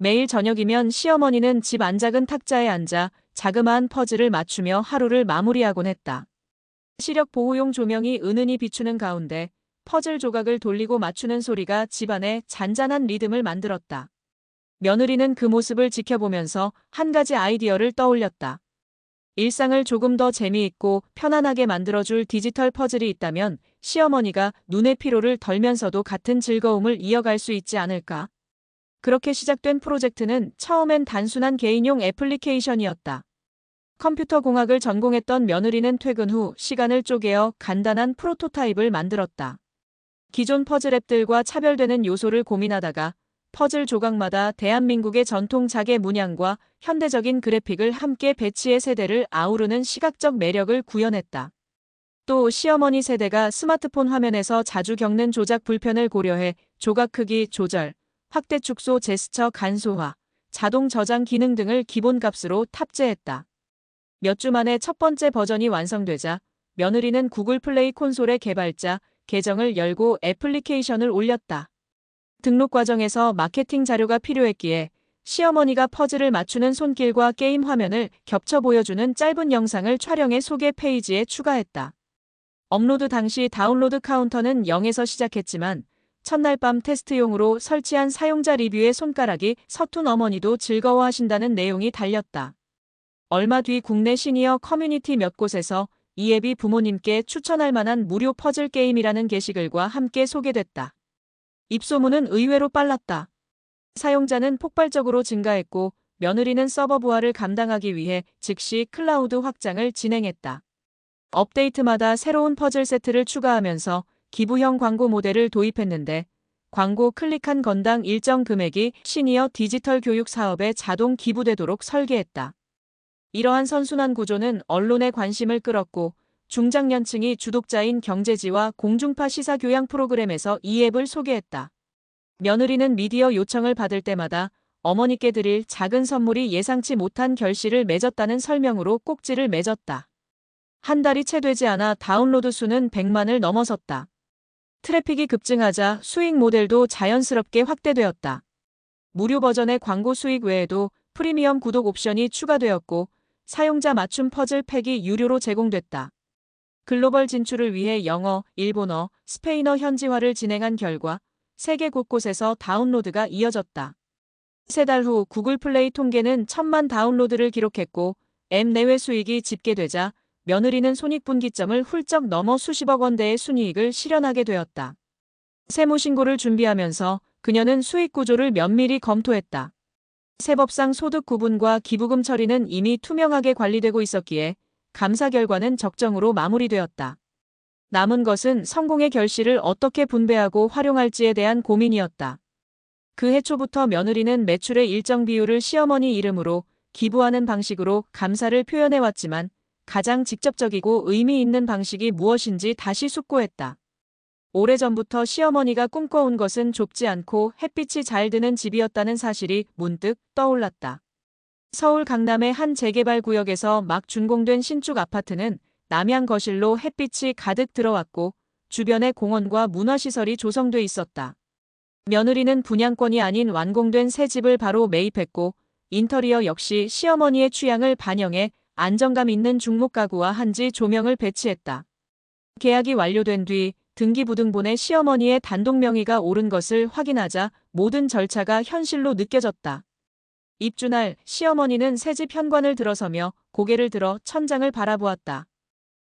매일 저녁이면 시어머니는 집 안작은 탁자에 앉아 자그마한 퍼즐을 맞추며 하루를 마무리하곤 했다. 시력 보호용 조명이 은은히 비추는 가운데 퍼즐 조각을 돌리고 맞추는 소리가 집안에 잔잔한 리듬을 만들었다. 며느리는 그 모습을 지켜보면서 한 가지 아이디어를 떠올렸다. 일상을 조금 더 재미있고 편안하게 만들어줄 디지털 퍼즐이 있다면 시어머니가 눈의 피로를 덜면서도 같은 즐거움을 이어갈 수 있지 않을까? 그렇게 시작된 프로젝트는 처음엔 단순한 개인용 애플리케이션이었다. 컴퓨터 공학을 전공했던 며느리는 퇴근 후 시간을 쪼개어 간단한 프로토타입을 만들었다. 기존 퍼즐 앱들과 차별되는 요소를 고민하다가 퍼즐 조각마다 대한민국의 전통 자개 문양과 현대적인 그래픽을 함께 배치해 세대를 아우르는 시각적 매력을 구현했다. 또 시어머니 세대가 스마트폰 화면에서 자주 겪는 조작 불편을 고려해 조각 크기 조절, 확대 축소 제스처 간소화, 자동 저장 기능 등을 기본값으로 탑재했다. 몇 주 만에 첫 번째 버전이 완성되자 며느리는 구글 플레이 콘솔의 개발자 계정을 열고 애플리케이션을 올렸다. 등록 과정에서 마케팅 자료가 필요했기에 시어머니가 퍼즐을 맞추는 손길과 게임 화면을 겹쳐 보여주는 짧은 영상을 촬영해 소개 페이지에 추가했다. 업로드 당시 다운로드 카운터는 0에서 시작했지만 첫날 밤 테스트용으로 설치한 사용자 리뷰의 손가락이 서툰 어머니도 즐거워하신다는 내용이 달렸다. 얼마 뒤 국내 시니어 커뮤니티 몇 곳에서 이 앱이 부모님께 추천할 만한 무료 퍼즐 게임이라는 게시글과 함께 소개됐다. 입소문은 의외로 빨랐다. 사용자는 폭발적으로 증가했고 며느리는 서버 부하를 감당하기 위해 즉시 클라우드 확장을 진행했다. 업데이트마다 새로운 퍼즐 세트를 추가하면서 기부형 광고 모델을 도입했는데 광고 클릭한 건당 일정 금액이 시니어 디지털 교육 사업에 자동 기부되도록 설계했다. 이러한 선순환 구조는 언론의 관심을 끌었고 중장년층이 주독자인 경제지와 공중파 시사 교양 프로그램에서 이 앱을 소개했다. 며느리는 미디어 요청을 받을 때마다 어머니께 드릴 작은 선물이 예상치 못한 결실을 맺었다는 설명으로 꼭지를 맺었다. 한 달이 채 되지 않아 다운로드 수는 100만을 넘어섰다. 트래픽이 급증하자 수익 모델도 자연스럽게 확대되었다. 무료 버전의 광고 수익 외에도 프리미엄 구독 옵션이 추가되었고 사용자 맞춤 퍼즐 팩이 유료로 제공됐다. 글로벌 진출을 위해 영어, 일본어, 스페인어 현지화를 진행한 결과 세계 곳곳에서 다운로드가 이어졌다. 3달 후 구글 플레이 통계는 1000만 다운로드를 기록했고 앱 내외 수익이 집계되자 며느리는 손익분기점을 훌쩍 넘어 수십억 원대의 순이익을 실현하게 되었다. 세무신고를 준비하면서 그녀는 수익 구조를 면밀히 검토했다. 세법상 소득 구분과 기부금 처리는 이미 투명하게 관리되고 있었기에 감사 결과는 적정으로 마무리되었다. 남은 것은 성공의 결실을 어떻게 분배하고 활용할지에 대한 고민이었다. 그해 초부터 며느리는 매출의 일정 비율을 시어머니 이름으로 기부하는 방식으로 감사를 표현해왔지만 가장 직접적이고 의미 있는 방식이 무엇인지 다시 숙고했다. 오래전부터 시어머니가 꿈꿔온 것은 좁지 않고 햇빛이 잘 드는 집이었다는 사실이 문득 떠올랐다. 서울 강남의 한 재개발 구역에서 막 준공된 신축 아파트는 남향 거실로 햇빛이 가득 들어왔고 주변에 공원과 문화시설이 조성돼 있었다. 며느리는 분양권이 아닌 완공된 새 집을 바로 매입했고 인테리어 역시 시어머니의 취향을 반영해 안정감 있는 중목 가구와 한지 조명을 배치했다. 계약이 완료된 뒤 등기부등본에 시어머니의 단독 명의가 오른 것을 확인하자 모든 절차가 현실로 느껴졌다. 입주날 시어머니는 새집 현관을 들어서며 고개를 들어 천장을 바라보았다.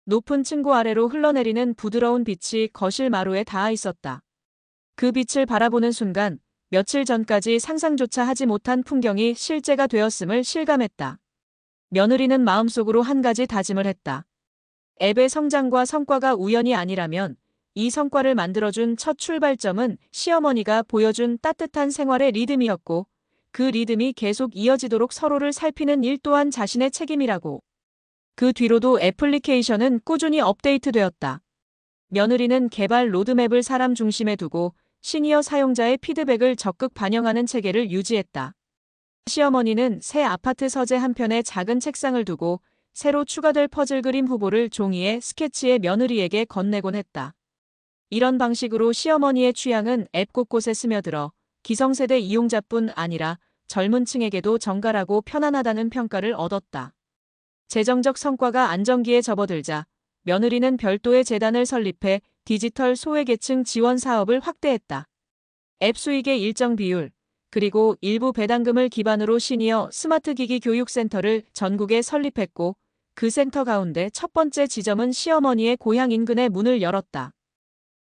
높은 층고 아래로 흘러내리는 부드러운 빛이 거실 마루에 닿아 있었다. 그 빛을 바라보는 순간 며칠 전까지 상상조차 하지 못한 풍경이 실제가 되었음을 실감했다. 며느리는 마음속으로 한 가지 다짐을 했다. 앱의 성장과 성과가 우연이 아니라면 이 성과를 만들어준 첫 출발점은 시어머니가 보여준 따뜻한 생활의 리듬이었고 그 리듬이 계속 이어지도록 서로를 살피는 일 또한 자신의 책임이라고. 그 뒤로도 애플리케이션은 꾸준히 업데이트되었다. 며느리는 개발 로드맵을 사람 중심에 두고 시니어 사용자의 피드백을 적극 반영하는 체계를 유지했다. 시어머니는 새 아파트 서재 한편에 작은 책상을 두고 새로 추가될 퍼즐 그림 후보를 종이에 스케치해 며느리에게 건네곤 했다. 이런 방식으로 시어머니의 취향은 앱 곳곳에 스며들어 기성세대 이용자뿐 아니라 젊은 층에게도 정갈하고 편안하다는 평가를 얻었다. 재정적 성과가 안정기에 접어들자 며느리는 별도의 재단을 설립해 디지털 소외계층 지원 사업을 확대했다. 앱 수익의 일정 비율, 그리고 일부 배당금을 기반으로 시니어 스마트 기기 교육센터를 전국에 설립했고, 그 센터 가운데 첫 번째 지점은 시어머니의 고향 인근에 문을 열었다.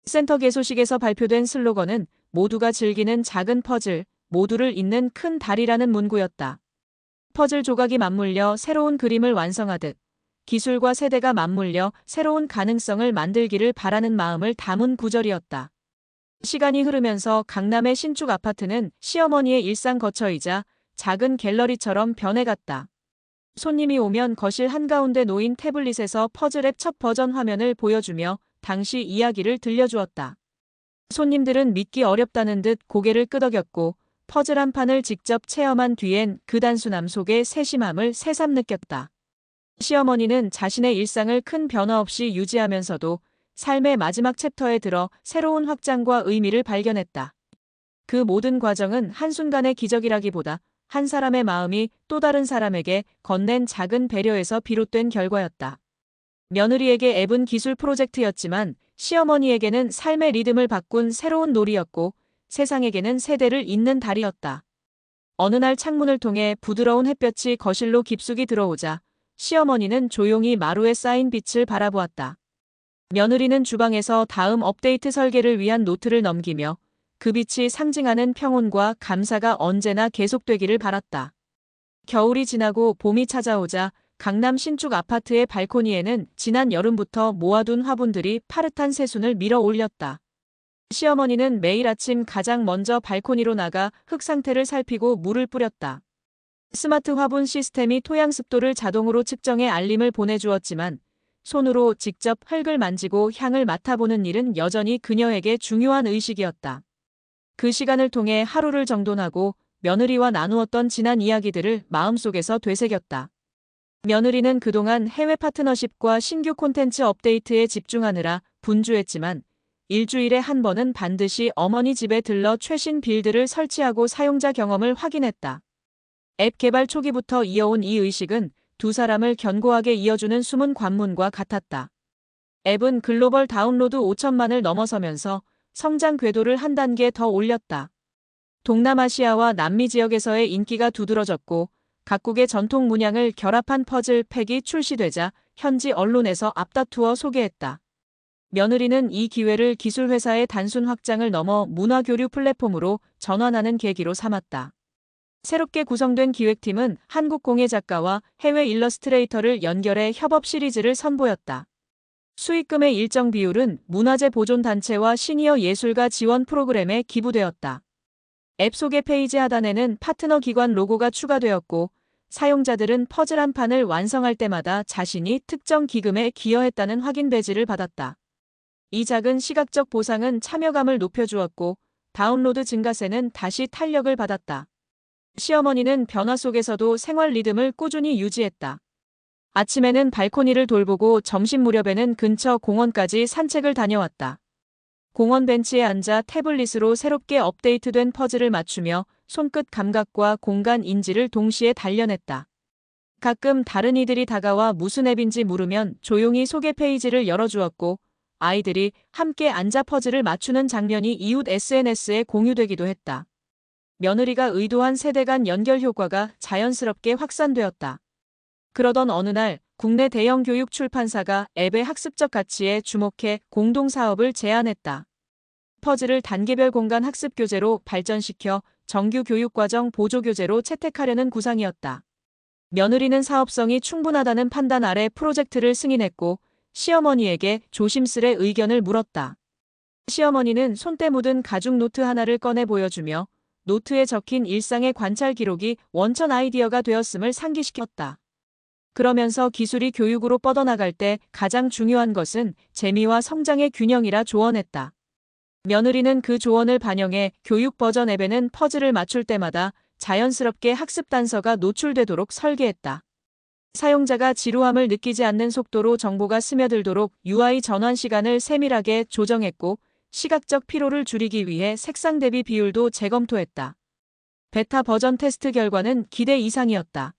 센터 개소식에서 발표된 슬로건은 모두가 즐기는 작은 퍼즐, 모두를 잇는 큰 달이라는 문구였다. 퍼즐 조각이 맞물려 새로운 그림을 완성하듯 기술과 세대가 맞물려 새로운 가능성을 만들기를 바라는 마음을 담은 구절이었다. 시간이 흐르면서 강남의 신축 아파트는 시어머니의 일상 거처이자 작은 갤러리처럼 변해갔다. 손님이 오면 거실 한가운데 놓인 태블릿에서 퍼즐 앱 첫 버전 화면을 보여주며 당시 이야기를 들려주었다. 손님들은 믿기 어렵다는 듯 고개를 끄덕였고 퍼즐 한 판을 직접 체험한 뒤엔 그 단순함 속에 세심함을 새삼 느꼈다. 시어머니는 자신의 일상을 큰 변화 없이 유지하면서도 삶의 마지막 챕터에 들어 새로운 확장과 의미를 발견했다. 그 모든 과정은 한순간의 기적이라기보다 한 사람의 마음이 또 다른 사람에게 건넨 작은 배려에서 비롯된 결과였다. 며느리에게 앱은 기술 프로젝트였지만 시어머니에게는 삶의 리듬을 바꾼 새로운 놀이였고 세상에게는 세대를 잇는 달이었다. 어느 날 창문을 통해 부드러운 햇볕이 거실로 깊숙이 들어오자 시어머니는 조용히 마루에 쌓인 빛을 바라보았다. 며느리는 주방에서 다음 업데이트 설계를 위한 노트를 넘기며 그 빛이 상징하는 평온과 감사가 언제나 계속되기를 바랐다. 겨울이 지나고 봄이 찾아오자 강남 신축 아파트의 발코니에는 지난 여름부터 모아둔 화분들이 파릇한 새순을 밀어 올렸다. 시어머니는 매일 아침 가장 먼저 발코니로 나가 흙 상태를 살피고 물을 뿌렸다. 스마트 화분 시스템이 토양 습도를 자동으로 측정해 알림을 보내주었지만 손으로 직접 흙을 만지고 향을 맡아보는 일은 여전히 그녀에게 중요한 의식이었다. 그 시간을 통해 하루를 정돈하고 며느리와 나누었던 지난 이야기들을 마음속에서 되새겼다. 며느리는 그동안 해외 파트너십과 신규 콘텐츠 업데이트에 집중하느라 분주했지만 일주일에 한 번은 반드시 어머니 집에 들러 최신 빌드를 설치하고 사용자 경험을 확인했다. 앱 개발 초기부터 이어온 이 의식은 두 사람을 견고하게 이어주는 숨은 관문과 같았다. 앱은 글로벌 다운로드 5천만을 넘어서면서 성장 궤도를 한 단계 더 올렸다. 동남아시아와 남미 지역에서의 인기가 두드러졌고 각국의 전통 문양을 결합한 퍼즐 팩이 출시되자 현지 언론에서 앞다투어 소개했다. 며느리는 이 기회를 기술회사의 단순 확장을 넘어 문화교류 플랫폼으로 전환하는 계기로 삼았다. 새롭게 구성된 기획팀은 한국 공예 작가와 해외 일러스트레이터를 연결해 협업 시리즈를 선보였다. 수익금의 일정 비율은 문화재 보존 단체와 시니어 예술가 지원 프로그램에 기부되었다. 앱 소개 페이지 하단에는 파트너 기관 로고가 추가되었고 사용자들은 퍼즐 한 판을 완성할 때마다 자신이 특정 기금에 기여했다는 확인 배지를 받았다. 이 작은 시각적 보상은 참여감을 높여주었고 다운로드 증가세는 다시 탄력을 받았다. 시어머니는 변화 속에서도 생활 리듬을 꾸준히 유지했다. 아침에는 발코니를 돌보고 점심 무렵에는 근처 공원까지 산책을 다녀왔다. 공원 벤치에 앉아 태블릿으로 새롭게 업데이트된 퍼즐을 맞추며 손끝 감각과 공간 인지를 동시에 단련했다. 가끔 다른 이들이 다가와 무슨 앱인지 물으면 조용히 소개 페이지를 열어주었고 아이들이 함께 앉아 퍼즐을 맞추는 장면이 이웃 SNS에 공유되기도 했다. 며느리가 의도한 세대 간 연결 효과가 자연스럽게 확산되었다. 그러던 어느 날 국내 대형 교육 출판사가 앱의 학습적 가치에 주목해 공동사업을 제안했다. 퍼즐을 단계별 공간 학습 교재로 발전시켜 정규 교육과정 보조 교재로 채택하려는 구상이었다. 며느리는 사업성이 충분하다는 판단 아래 프로젝트를 승인했고 시어머니에게 조심스레 의견을 물었다. 시어머니는 손때 묻은 가죽 노트 하나를 꺼내 보여주며 노트에 적힌 일상의 관찰 기록이 원천 아이디어가 되었음을 상기시켰다. 그러면서 기술이 교육으로 뻗어나갈 때 가장 중요한 것은 재미와 성장의 균형이라 조언했다. 며느리는 그 조언을 반영해 교육 버전 앱에는 퍼즐을 맞출 때마다 자연스럽게 학습 단서가 노출되도록 설계했다. 사용자가 지루함을 느끼지 않는 속도로 정보가 스며들도록 UI 전환 시간을 세밀하게 조정했고 시각적 피로를 줄이기 위해 색상 대비 비율도 재검토했다. 베타 버전 테스트 결과는 기대 이상이었다.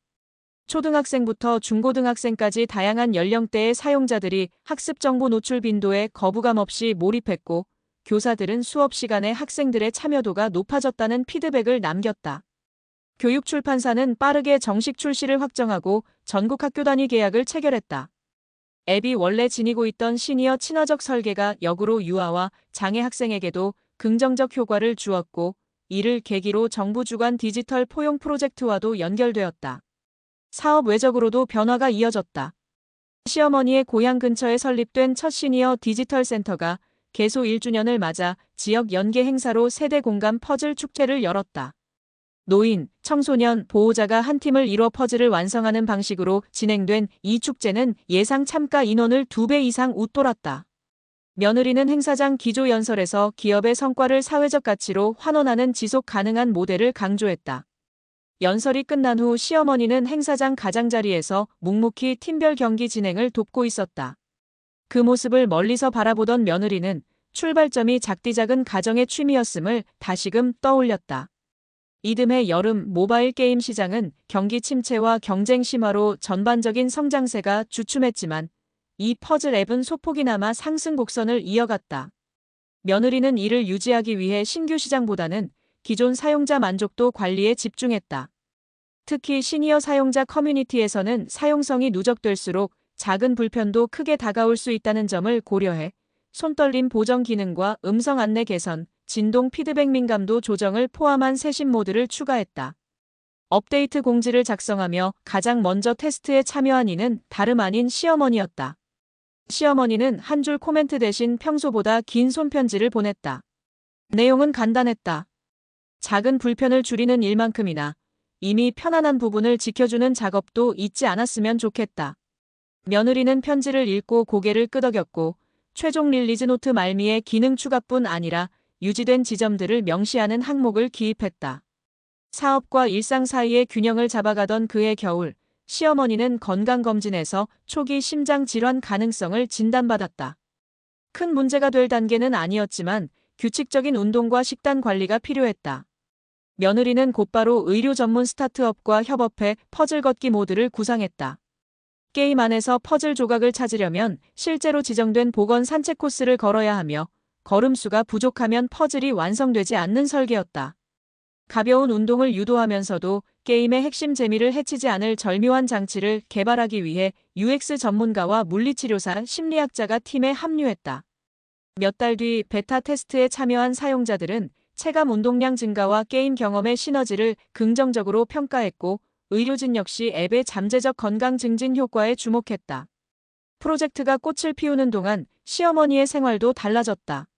초등학생부터 중고등학생까지 다양한 연령대의 사용자들이 학습 정보 노출 빈도에 거부감 없이 몰입했고, 교사들은 수업 시간에 학생들의 참여도가 높아졌다는 피드백을 남겼다. 교육출판사는 빠르게 정식 출시를 확정하고 전국 학교 단위 계약을 체결했다. 앱이 원래 지니고 있던 시니어 친화적 설계가 역으로 유아와 장애 학생에게도 긍정적 효과를 주었고, 이를 계기로 정부 주관 디지털 포용 프로젝트와도 연결되었다. 사업 외적으로도 변화가 이어졌다. 시어머니의 고향 근처에 설립된 첫 시니어 디지털 센터가 개소 1주년을 맞아 지역 연계 행사로 세대 공감 퍼즐 축제를 열었다. 노인, 청소년, 보호자가 한 팀을 이뤄 퍼즐을 완성하는 방식으로 진행된 이 축제는 예상 참가 인원을 2배 이상 웃돌았다. 며느리는 행사장 기조 연설에서 기업의 성과를 사회적 가치로 환원하는 지속 가능한 모델을 강조했다. 연설이 끝난 후 시어머니는 행사장 가장자리에서 묵묵히 팀별 경기 진행을 돕고 있었다. 그 모습을 멀리서 바라보던 며느리는 출발점이 작디작은 가정의 취미였음을 다시금 떠올렸다. 이듬해 여름 모바일 게임 시장은 경기 침체와 경쟁 심화로 전반적인 성장세가 주춤했지만 이 퍼즐 앱은 소폭이나마 상승 곡선을 이어갔다. 며느리는 이를 유지하기 위해 신규 시장보다는 기존 사용자 만족도 관리에 집중했다. 특히 시니어 사용자 커뮤니티에서는 사용성이 누적될수록 작은 불편도 크게 다가올 수 있다는 점을 고려해 손떨림 보정 기능과 음성 안내 개선, 진동 피드백 민감도 조정을 포함한 세심 모드를 추가했다. 업데이트 공지를 작성하며 가장 먼저 테스트에 참여한 이는 다름 아닌 시어머니였다. 시어머니는 한 줄 코멘트 대신 평소보다 긴 손편지를 보냈다. 내용은 간단했다. 작은 불편을 줄이는 일만큼이나 이미 편안한 부분을 지켜주는 작업도 잊지 않았으면 좋겠다. 며느리는 편지를 읽고 고개를 끄덕였고 최종 릴리즈 노트 말미에 기능 추가뿐 아니라 유지된 지점들을 명시하는 항목을 기입했다. 사업과 일상 사이의 균형을 잡아가던 그해 겨울, 시어머니는 건강검진에서 초기 심장질환 가능성을 진단받았다. 큰 문제가 될 단계는 아니었지만 규칙적인 운동과 식단 관리가 필요했다. 며느리는 곧바로 의료 전문 스타트업과 협업해 퍼즐 걷기 모드를 구상했다. 게임 안에서 퍼즐 조각을 찾으려면 실제로 지정된 복원 산책 코스를 걸어야 하며 걸음수가 부족하면 퍼즐이 완성되지 않는 설계였다. 가벼운 운동을 유도하면서도 게임의 핵심 재미를 해치지 않을 절묘한 장치를 개발하기 위해 UX 전문가와 물리치료사, 심리학자가 팀에 합류했다. 몇 달 뒤 베타 테스트에 참여한 사용자들은 체감 운동량 증가와 게임 경험의 시너지를 긍정적으로 평가했고 의료진 역시 앱의 잠재적 건강 증진 효과에 주목했다. 프로젝트가 꽃을 피우는 동안 시어머니의 생활도 달라졌다.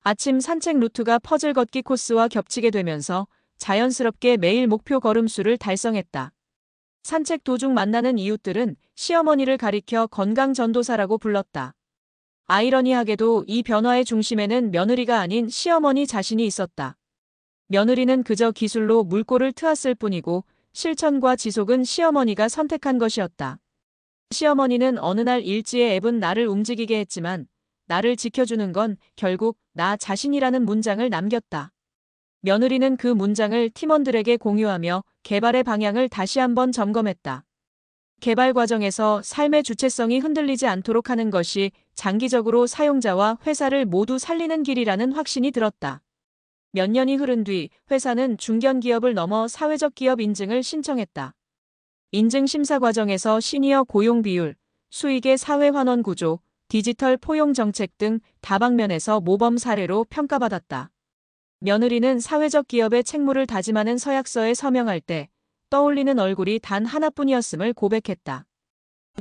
아침 산책 루트가 퍼즐 걷기 코스와 겹치게 되면서 자연스럽게 매일 목표 걸음수를 달성했다. 산책 도중 만나는 이웃들은 시어머니를 가리켜 건강 전도사라고 불렀다. 아이러니하게도 이 변화의 중심에는 며느리가 아닌 시어머니 자신이 있었다. 며느리는 그저 기술로 물꼬를 트았을 뿐이고 실천과 지속은 시어머니가 선택한 것이었다. 시어머니는 어느 날 일지의 앱은 나를 움직이게 했지만 나를 지켜주는 건 결국 나 자신이라는 문장을 남겼다. 며느리는 그 문장을 팀원들에게 공유하며 개발의 방향을 다시 한번 점검했다. 개발 과정에서 삶의 주체성이 흔들리지 않도록 하는 것이 장기적으로 사용자와 회사를 모두 살리는 길이라는 확신이 들었다. 몇 년이 흐른 뒤 회사는 중견기업을 넘어 사회적 기업 인증을 신청했다. 인증 심사 과정에서 시니어 고용 비율, 수익의 사회 환원 구조, 디지털 포용 정책 등 다방면에서 모범 사례로 평가받았다. 며느리는 사회적 기업의 책무를 다짐하는 서약서에 서명할 때 떠올리는 얼굴이 단 하나뿐이었음을 고백했다.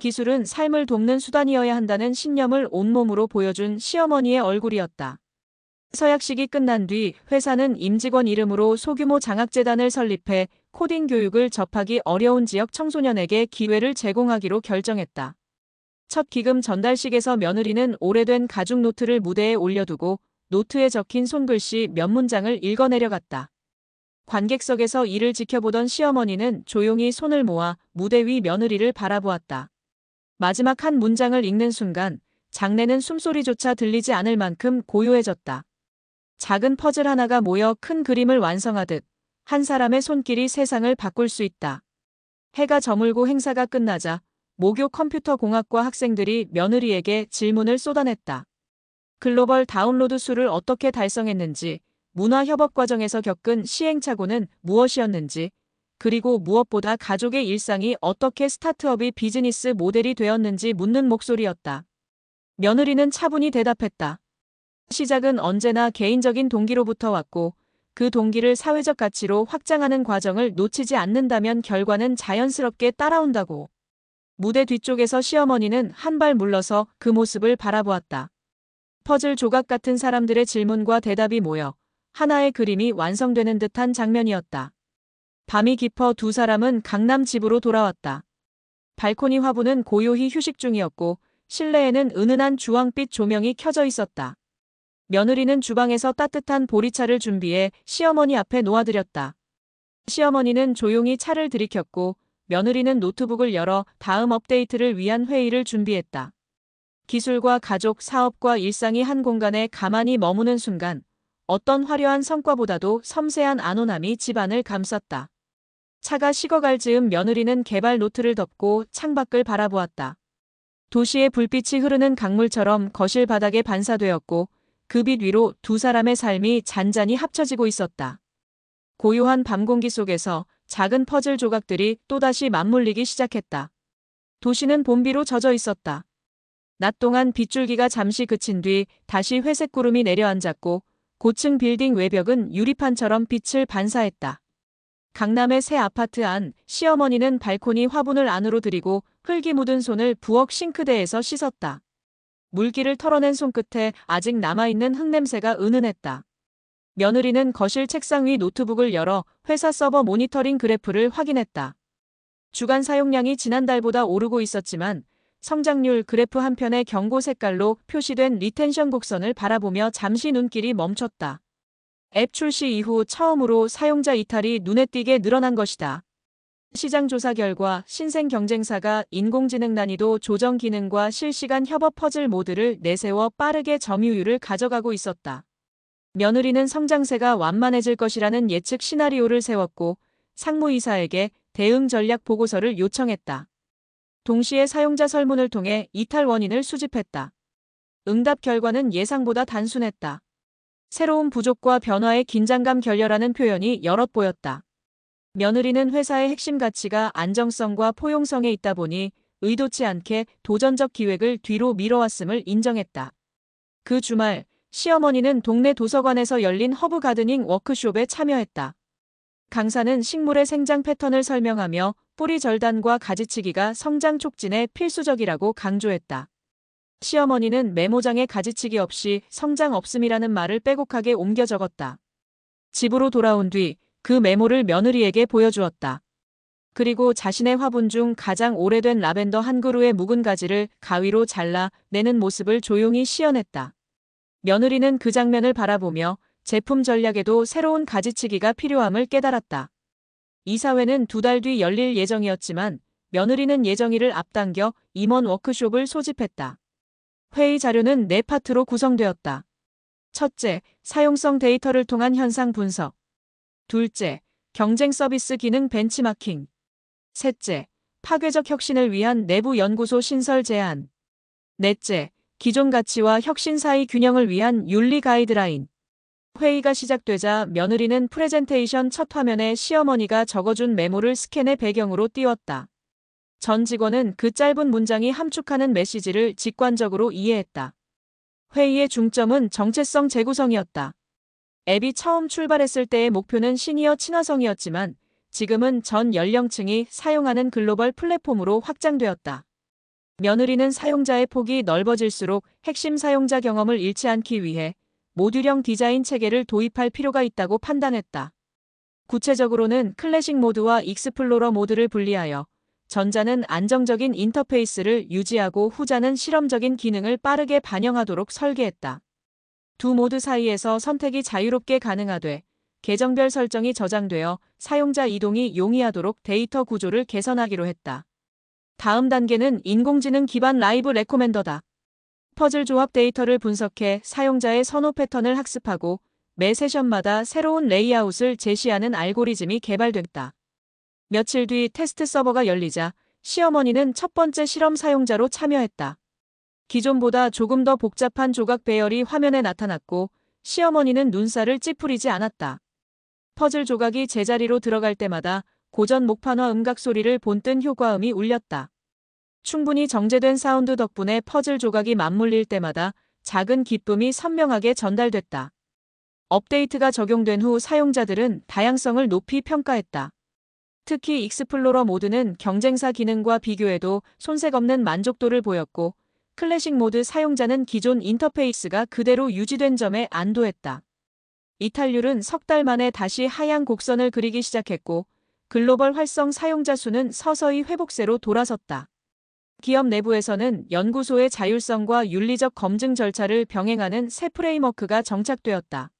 기술은 삶을 돕는 수단이어야 한다는 신념을 온몸으로 보여준 시어머니의 얼굴이었다. 서약식이 끝난 뒤 회사는 임직원 이름으로 소규모 장학재단을 설립해 코딩 교육을 접하기 어려운 지역 청소년에게 기회를 제공하기로 결정했다. 첫 기금 전달식에서 며느리는 오래된 가죽 노트를 무대에 올려두고 노트에 적힌 손글씨 몇 문장을 읽어내려갔다. 관객석에서 이를 지켜보던 시어머니는 조용히 손을 모아 무대 위 며느리를 바라보았다. 마지막 한 문장을 읽는 순간 장내는 숨소리조차 들리지 않을 만큼 고요해졌다. 작은 퍼즐 하나가 모여 큰 그림을 완성하듯 한 사람의 손길이 세상을 바꿀 수 있다. 해가 저물고 행사가 끝나자 모교 컴퓨터공학과 학생들이 며느리에게 질문을 쏟아냈다. 글로벌 다운로드 수를 어떻게 달성했는지, 문화협업 과정에서 겪은 시행착오는 무엇이었는지, 그리고 무엇보다 가족의 일상이 어떻게 스타트업이 비즈니스 모델이 되었는지 묻는 목소리였다. 며느리는 차분히 대답했다. 시작은 언제나 개인적인 동기로부터 왔고, 그 동기를 사회적 가치로 확장하는 과정을 놓치지 않는다면 결과는 자연스럽게 따라온다고. 무대 뒤쪽에서 시어머니는 한 발 물러서 그 모습을 바라보았다. 퍼즐 조각 같은 사람들의 질문과 대답이 모여 하나의 그림이 완성되는 듯한 장면이었다. 밤이 깊어 두 사람은 강남 집으로 돌아왔다. 발코니 화분은 고요히 휴식 중이었고 실내에는 은은한 주황빛 조명이 켜져 있었다. 며느리는 주방에서 따뜻한 보리차를 준비해 시어머니 앞에 놓아드렸다. 시어머니는 조용히 차를 들이켰고 며느리는 노트북을 열어 다음 업데이트를 위한 회의를 준비했다. 기술과 가족, 사업과 일상이 한 공간에 가만히 머무는 순간 어떤 화려한 성과보다도 섬세한 안온함이 집안을 감쌌다. 차가 식어갈 즈음 며느리는 개발 노트를 덮고 창밖을 바라보았다. 도시의 불빛이 흐르는 강물처럼 거실 바닥에 반사되었고 그 빛 위로 두 사람의 삶이 잔잔히 합쳐지고 있었다. 고요한 밤 공기 속에서 작은 퍼즐 조각들이 또다시 맞물리기 시작했다. 도시는 봄비로 젖어 있었다. 낮 동안 빗줄기가 잠시 그친 뒤 다시 회색 구름이 내려앉았고 고층 빌딩 외벽은 유리판처럼 빛을 반사했다. 강남의 새 아파트 안 시어머니는 발코니 화분을 안으로 들이고 흙이 묻은 손을 부엌 싱크대에서 씻었다. 물기를 털어낸 손끝에 아직 남아있는 흙냄새가 은은했다. 며느리는 거실 책상 위 노트북을 열어 회사 서버 모니터링 그래프를 확인했다. 주간 사용량이 지난달보다 오르고 있었지만 성장률 그래프 한편의 경고 색깔로 표시된 리텐션 곡선을 바라보며 잠시 눈길이 멈췄다. 앱 출시 이후 처음으로 사용자 이탈이 눈에 띄게 늘어난 것이다. 시장 조사 결과 신생 경쟁사가 인공지능 난이도 조정 기능과 실시간 협업 퍼즐 모드를 내세워 빠르게 점유율을 가져가고 있었다. 며느리는 성장세가 완만해질 것이라는 예측 시나리오를 세웠고 상무이사에게 대응 전략 보고서를 요청했다. 동시에 사용자 설문을 통해 이탈 원인을 수집했다. 응답 결과는 예상보다 단순했다. 새로운 부족과 변화의 긴장감 결렬하는 표현이 여럿 보였다. 며느리는 회사의 핵심 가치가 안정성과 포용성에 있다 보니 의도치 않게 도전적 기획을 뒤로 미뤄왔음을 인정했다. 그 주말 시어머니는 동네 도서관에서 열린 허브 가드닝 워크숍에 참여했다. 강사는 식물의 생장 패턴을 설명하며 뿌리 절단과 가지치기가 성장 촉진에 필수적이라고 강조했다. 시어머니는 메모장에 가지치기 없이 성장 없음이라는 말을 빼곡하게 옮겨 적었다. 집으로 돌아온 뒤 그 메모를 며느리에게 보여주었다. 그리고 자신의 화분 중 가장 오래된 라벤더 한 그루의 묵은 가지를 가위로 잘라 내는 모습을 조용히 시연했다. 며느리는 그 장면을 바라보며 제품 전략에도 새로운 가지치기가 필요함을 깨달았다. 이사회는 2달 뒤 열릴 예정이었지만 며느리는 예정일을 앞당겨 임원 워크숍을 소집했다. 회의 자료는 4파트로 구성되었다. 첫째, 사용성 데이터를 통한 현상 분석. 둘째, 경쟁 서비스 기능 벤치마킹. 셋째, 파괴적 혁신을 위한 내부 연구소 신설 제안. 넷째, 기존 가치와 혁신 사이 균형을 위한 윤리 가이드라인. 회의가 시작되자 며느리는 프레젠테이션 첫 화면에 시어머니가 적어준 메모를 스캔해 배경으로 띄웠다. 전 직원은 그 짧은 문장이 함축하는 메시지를 직관적으로 이해했다. 회의의 중점은 정체성 재구성이었다. 앱이 처음 출발했을 때의 목표는 시니어 친화성이었지만 지금은 전 연령층이 사용하는 글로벌 플랫폼으로 확장되었다. 며느리는 사용자의 폭이 넓어질수록 핵심 사용자 경험을 잃지 않기 위해 모듈형 디자인 체계를 도입할 필요가 있다고 판단했다. 구체적으로는 클래식 모드와 익스플로러 모드를 분리하여 전자는 안정적인 인터페이스를 유지하고 후자는 실험적인 기능을 빠르게 반영하도록 설계했다. 두 모드 사이에서 선택이 자유롭게 가능하되 계정별 설정이 저장되어 사용자 이동이 용이하도록 데이터 구조를 개선하기로 했다. 다음 단계는 인공지능 기반 라이브 레코멘더다. 퍼즐 조합 데이터를 분석해 사용자의 선호 패턴을 학습하고 매 세션마다 새로운 레이아웃을 제시하는 알고리즘이 개발됐다. 며칠 뒤 테스트 서버가 열리자 시어머니는 첫 번째 실험 사용자로 참여했다. 기존보다 조금 더 복잡한 조각 배열이 화면에 나타났고 시어머니는 눈살을 찌푸리지 않았다. 퍼즐 조각이 제자리로 들어갈 때마다 고전 목판화 음각 소리를 본뜬 효과음이 울렸다. 충분히 정제된 사운드 덕분에 퍼즐 조각이 맞물릴 때마다 작은 기쁨이 선명하게 전달됐다. 업데이트가 적용된 후 사용자들은 다양성을 높이 평가했다. 특히 익스플로러 모드는 경쟁사 기능과 비교해도 손색 없는 만족도를 보였고 클래식 모드 사용자는 기존 인터페이스가 그대로 유지된 점에 안도했다. 이탈률은 석 달 만에 다시 하향 곡선을 그리기 시작했고 글로벌 활성 사용자 수는 서서히 회복세로 돌아섰다. 기업 내부에서는 연구소의 자율성과 윤리적 검증 절차를 병행하는 새 프레임워크가 정착되었다.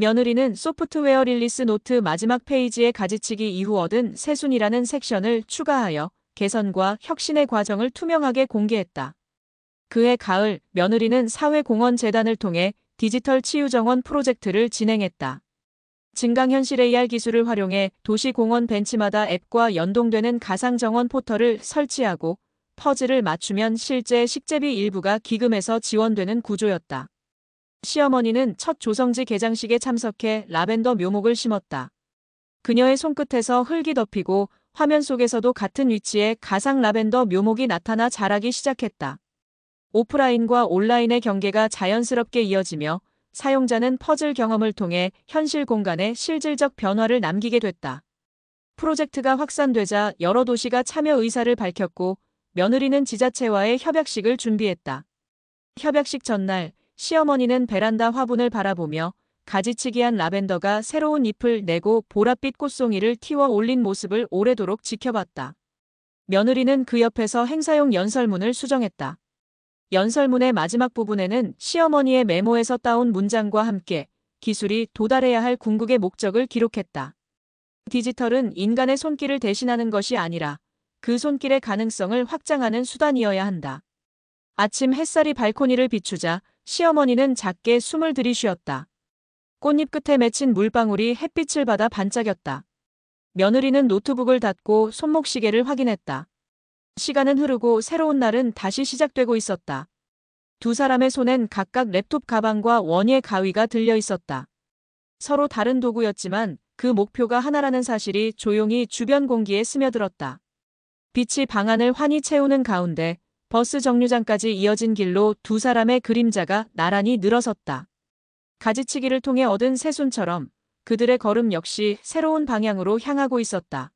며느리는 소프트웨어 릴리스 노트 마지막 페이지에 가지치기 이후 얻은 새 순이라는 섹션을 추가하여 개선과 혁신의 과정을 투명하게 공개했다. 그해 가을, 며느리는 사회공헌재단을 통해 디지털 치유정원 프로젝트를 진행했다. 증강현실 AR 기술을 활용해 도시공원 벤치마다 앱과 연동되는 가상정원 포털을 설치하고 퍼즐을 맞추면 실제 식재비 일부가 기금에서 지원되는 구조였다. 시어머니는 첫 조성지 개장식에 참석해 라벤더 묘목을 심었다. 그녀의 손끝에서 흙이 덮이고 화면 속에서도 같은 위치에 가상 라벤더 묘목이 나타나 자라기 시작했다. 오프라인과 온라인의 경계가 자연스럽게 이어지며 사용자는 퍼즐 경험을 통해 현실 공간에 실질적 변화를 남기게 됐다. 프로젝트가 확산되자 여러 도시가 참여 의사를 밝혔고 며느리는 지자체와의 협약식을 준비했다. 협약식 전날 시어머니는 베란다 화분을 바라보며 가지치기한 라벤더가 새로운 잎을 내고 보랏빛 꽃송이를 틔워 올린 모습을 오래도록 지켜봤다. 며느리는 그 옆에서 행사용 연설문을 수정했다. 연설문의 마지막 부분에는 시어머니의 메모에서 따온 문장과 함께 기술이 도달해야 할 궁극의 목적을 기록했다. 디지털은 인간의 손길을 대신하는 것이 아니라 그 손길의 가능성을 확장하는 수단이어야 한다. 아침 햇살이 발코니를 비추자 시어머니는 작게 숨을 들이쉬었다. 꽃잎 끝에 맺힌 물방울이 햇빛을 받아 반짝였다. 며느리는 노트북을 닫고 손목시계를 확인했다. 시간은 흐르고 새로운 날은 다시 시작되고 있었다. 두 사람의 손엔 각각 랩톱 가방과 원예 가위가 들려 있었다. 서로 다른 도구였지만 그 목표가 하나라는 사실이 조용히 주변 공기에 스며들었다. 빛이 방 안을 환히 채우는 가운데 버스 정류장까지 이어진 길로 두 사람의 그림자가 나란히 늘어섰다. 가지치기를 통해 얻은 새순처럼 그들의 걸음 역시 새로운 방향으로 향하고 있었다.